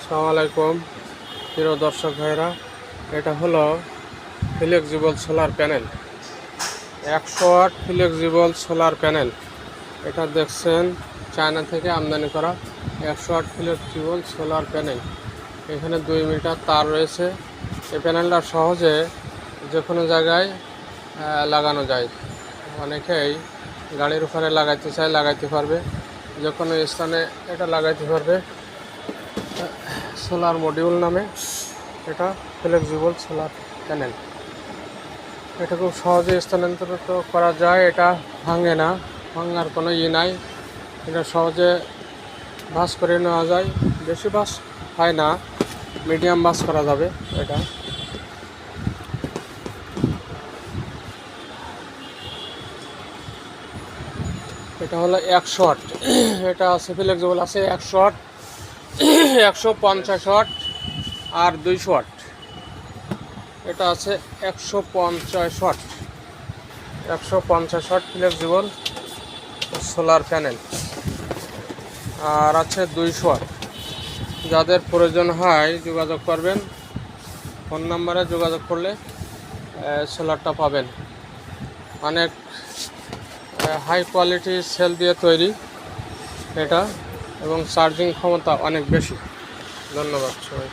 আসসালামু আলাইকুম প্রিয় দর্শক ভাইরা, এটা হলো flexible solar panel. 100 watt flexible solar panel. এটা দেখছেন চায়না থেকে আমদানি করা 100 ওয়াট ফ্লেক্সিবল সোলার প্যানেল। এখানে 2 মিটার তার রয়েছে। এই প্যানেলটা সহজে যে কোনো জায়গায় লাগানো যায়। অনেকেই গাড়ির উপরে লাগাইতে চায়, লাগাইতে পারবে, যে কোনো স্থানে এটা লাগাইতে পারবে। সোলার মডিউল নামে এটা ফ্লেক্সিবল সোলার প্যানেল। এটা খুব সহজে স্থানান্তরিত করা যায়। এটা ভাঙে না, ভাঙার কোনো নাই। এটা সহজে ভাঁজ করে নেওয়া যায়। বেশি ভাঁজ হয় না, মিডিয়াম ভাঁজ করা যাবে। এটা হলো 100 ওয়াট। এটা আছে ফ্লেক্সিবল, আছে 100 ওয়াট, 150 ওয়াট আর 200 ওয়াট। এটা আছে 150 watt, 150 watt flexible solar panel. আর আছে 200 ওয়াট। যাদের প্রয়োজন হয় যোগাযোগ করবেন, ফোন নাম্বারে যোগাযোগ করলে সোলারটা পাবেন। অনেক হাই কোয়ালিটি সেল দিয়ে তৈরি এটা, এবং চার্জিং ক্ষমতা অনেক বেশি। ধন্যবাদ সবাই।